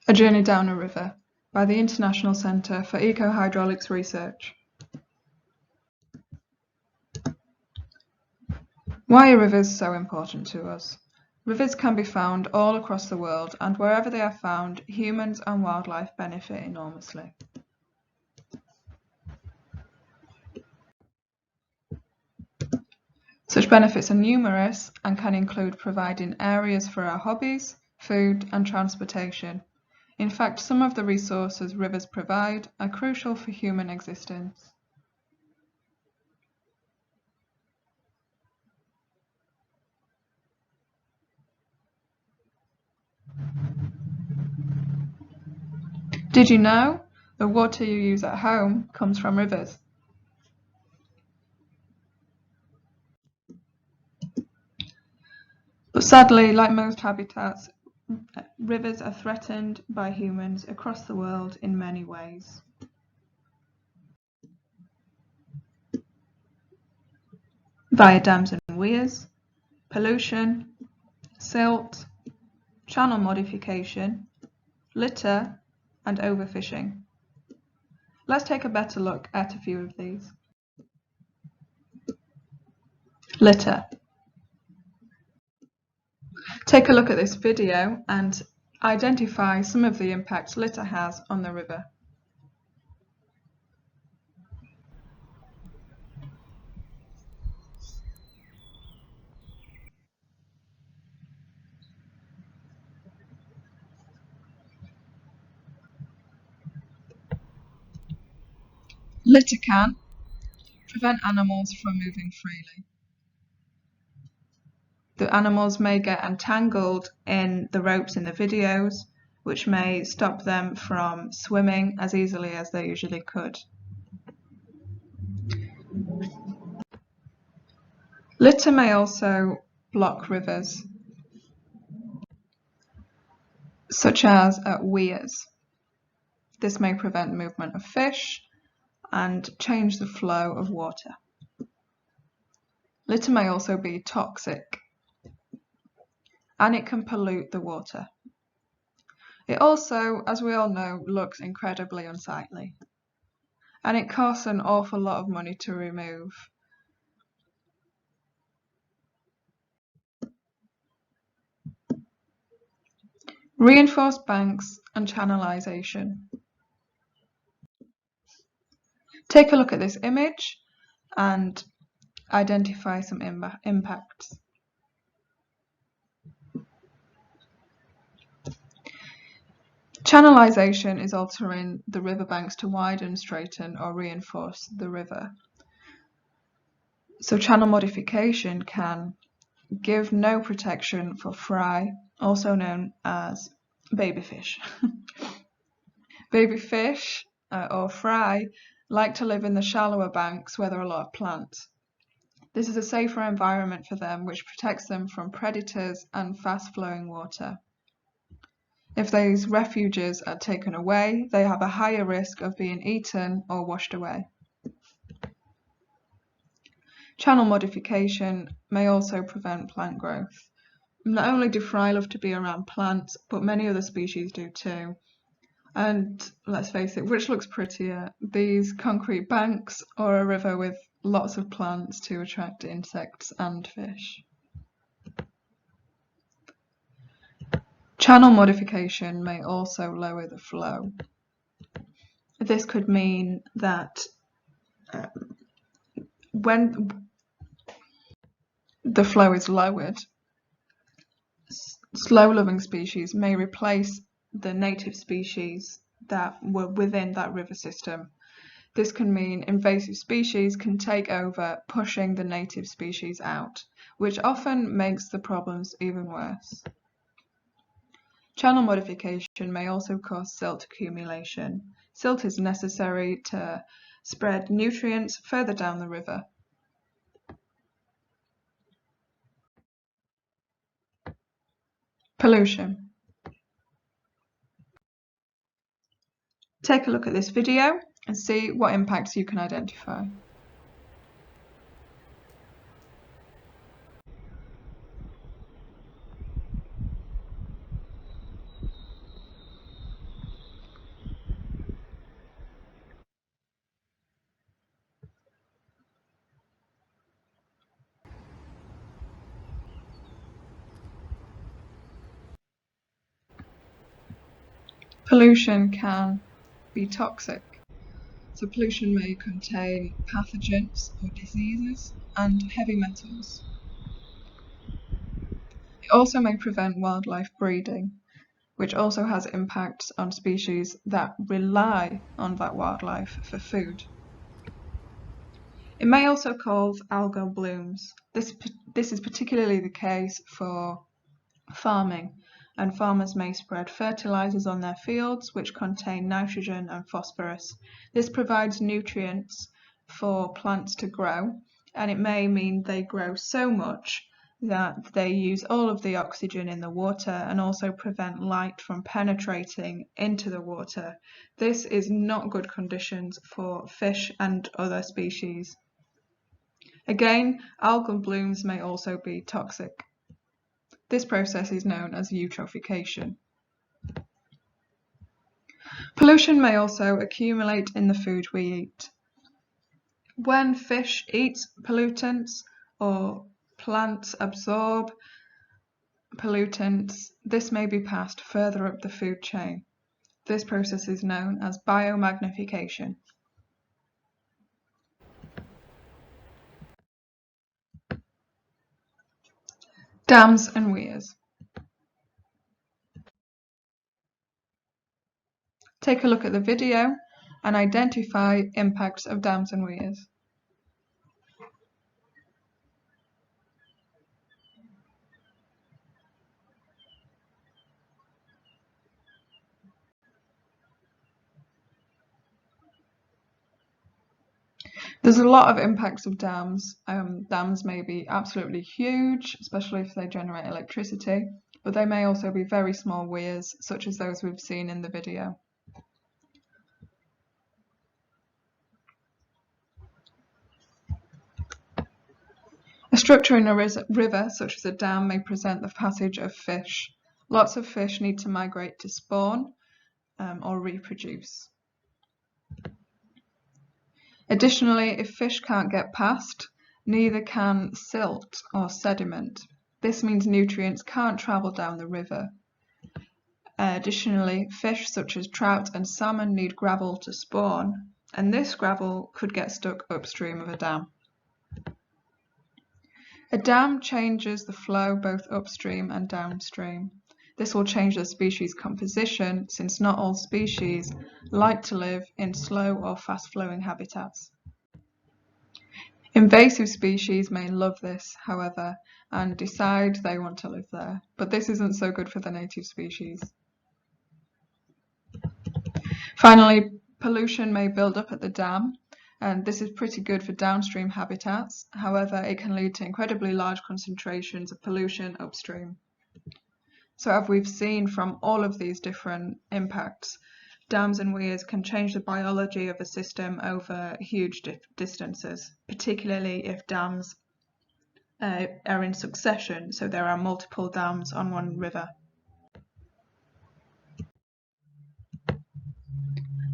A Journey Down a River by the International Centre for Ecohydraulics Research. Why are rivers so important to us? Rivers can be found all across the world, and wherever they are found, humans and wildlife benefit enormously. Such benefits are numerous and can include providing areas for our hobbies, food and transportation. In fact, some of the resources rivers provide are crucial for human existence. Did you know the water you use at home comes from rivers? But sadly, like most habitats, rivers are threatened by humans across the world in many ways. Via dams and weirs, pollution, silt, channel modification, litter, and overfishing. Let's take a better look at a few of these. Litter. Take a look at this video and identify some of the impacts litter has on the river. Litter can prevent animals from moving freely. The animals may get entangled in the ropes in the videos, which may stop them from swimming as easily as they usually could. Litter may also block rivers, such as at weirs. This may prevent movement of fish and change the flow of water. Litter may also be toxic, and it can pollute the water. It also, as we all know, looks incredibly unsightly, and it costs an awful lot of money to remove. Reinforced banks and channelization. Take a look at this image and identify some impacts. Channelization is altering the riverbanks to widen, straighten, or reinforce the river. So channel modification can give no protection for fry, also known as baby fish. Baby fish or fry like to live in the shallower banks where there are a lot of plants. This is a safer environment for them, which protects them from predators and fast-flowing water. If these refuges are taken away, they have a higher risk of being eaten or washed away. Channel modification may also prevent plant growth. Not only do fry love to be around plants, but many other species do too. And let's face it, which looks prettier, these concrete banks or a river with lots of plants to attract insects and fish? Channel modification may also lower the flow. This could mean that when the flow is lowered, slow-living species may replace the native species that were within that river system. This can mean invasive species can take over, pushing the native species out, which often makes the problems even worse. Channel modification may also cause silt accumulation. Silt is necessary to spread nutrients further down the river. Pollution. Take a look at this video and see what impacts you can identify. Pollution can be toxic. So pollution may contain pathogens or diseases and heavy metals. It also may prevent wildlife breeding, which also has impacts on species that rely on that wildlife for food. It may also cause algal blooms. This is particularly the case for farming, and farmers may spread fertilizers on their fields which contain nitrogen and phosphorus. This provides nutrients for plants to grow, and it may mean they grow so much that they use all of the oxygen in the water and also prevent light from penetrating into the water. This is not good conditions for fish and other species. Again, algal blooms may also be toxic. This process is known as eutrophication. Pollution may also accumulate in the food we eat. When fish eat pollutants or plants absorb pollutants, this may be passed further up the food chain. This process is known as biomagnification. Dams and weirs. Take a look at the video and identify impacts of dams and weirs. There's a lot of impacts of dams. Dams may be absolutely huge, especially if they generate electricity, but they may also be very small weirs, such as those we've seen in the video. A structure in a river, such as a dam, may present the passage of fish. Lots of fish need to migrate to spawn or reproduce. Additionally, if fish can't get past, neither can silt or sediment. This means nutrients can't travel down the river. Additionally, fish such as trout and salmon need gravel to spawn, and this gravel could get stuck upstream of a dam. A dam changes the flow both upstream and downstream. This will change the species composition, since not all species like to live in slow or fast-flowing habitats. Invasive species may love this, however, and decide they want to live there, but this isn't so good for the native species. Finally, pollution may build up at the dam, and this is pretty good for downstream habitats. However, it can lead to incredibly large concentrations of pollution upstream. So as we've seen from all of these different impacts, dams and weirs can change the biology of a system over huge distances, particularly if dams are in succession, so there are multiple dams on one river.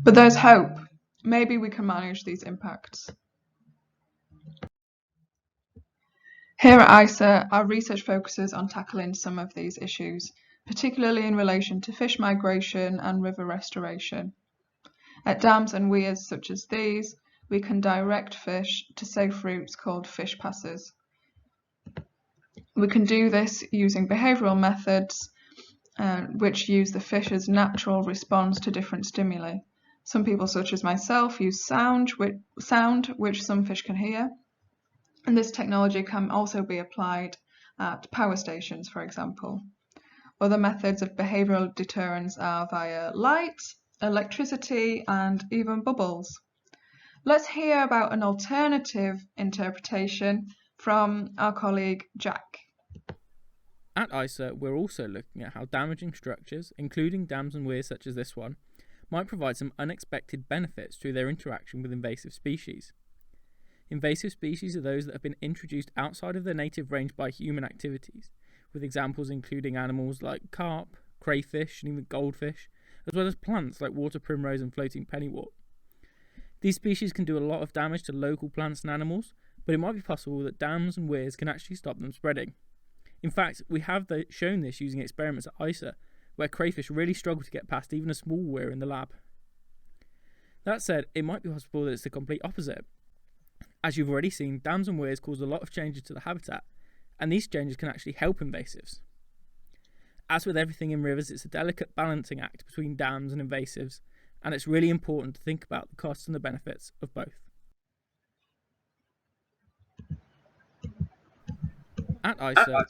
But there's hope. Maybe we can manage these impacts. Here at ISA, our research focuses on tackling some of these issues, particularly in relation to fish migration and river restoration. At dams and weirs such as these, we can direct fish to safe routes called fish passes. We can do this using behavioural methods which use the fish's natural response to different stimuli. Some people, such as myself, use sound which some fish can hear. And this technology can also be applied at power stations, for example. Other methods of behavioural deterrence are via light, electricity, and even bubbles. Let's hear about an alternative interpretation from our colleague Jack. At ISA, we're also looking at how damaging structures, including dams and weirs such as this one, might provide some unexpected benefits through their interaction with invasive species. Invasive species are those that have been introduced outside of their native range by human activities, with examples including animals like carp, crayfish, and even goldfish, as well as plants like water primrose and floating pennywort. These species can do a lot of damage to local plants and animals, but it might be possible that dams and weirs can actually stop them spreading. In fact, we have shown this using experiments at ISA, where crayfish really struggle to get past even a small weir in the lab. That said, it might be possible that it's the complete opposite. As you've already seen, dams and weirs cause a lot of changes to the habitat, and these changes can actually help invasives. As with everything in rivers, it's a delicate balancing act between dams and invasives, and it's really important to think about the costs and the benefits of both. At ISA,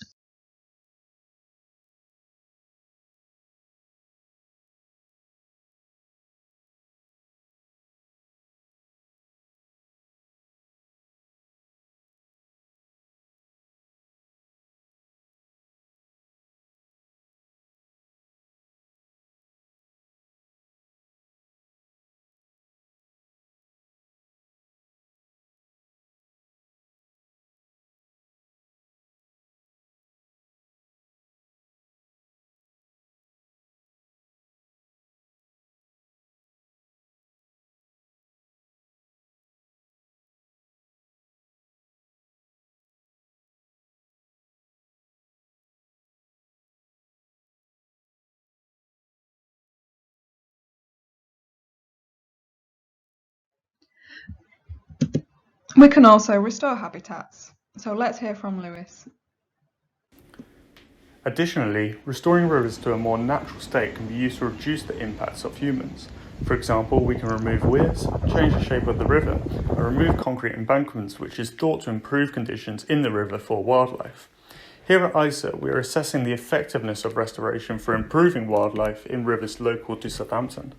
We can also restore habitats. So let's hear from Lewis. Additionally, restoring rivers to a more natural state can be used to reduce the impacts of humans. For example, we can remove weirs, change the shape of the river, and remove concrete embankments, which is thought to improve conditions in the river for wildlife. Here at ISA, we are assessing the effectiveness of restoration for improving wildlife in rivers local to Southampton.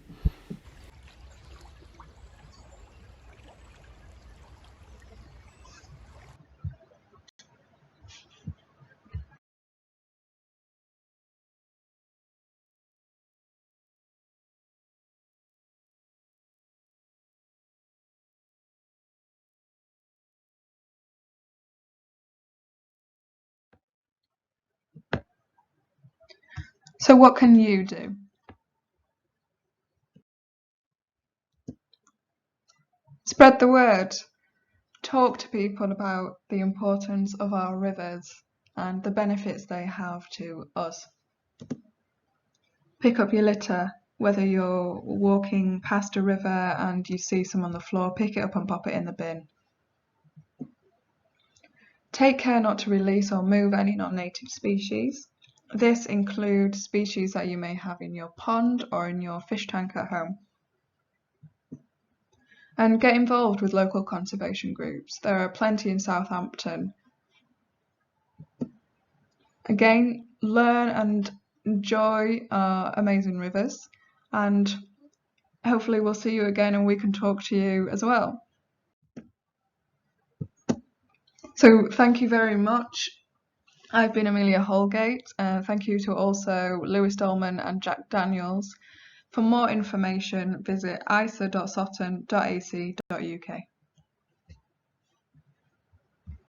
So what can you do? Spread the word. Talk to people about the importance of our rivers and the benefits they have to us. Pick up your litter. Whether you're walking past a river and you see some on the floor, pick it up and pop it in the bin. Take care not to release or move any non-native species. This includes species that you may have in your pond or in your fish tank at home. And get involved with local conservation groups. There are plenty in Southampton. Again, learn and enjoy our amazing rivers, and hopefully we'll see you again and we can talk to you as well. So thank you very much. I've been Amelia Holgate. Thank you to also Lewis Dolman and Jack Daniels. For more information, visit isa.sotton.ac.uk.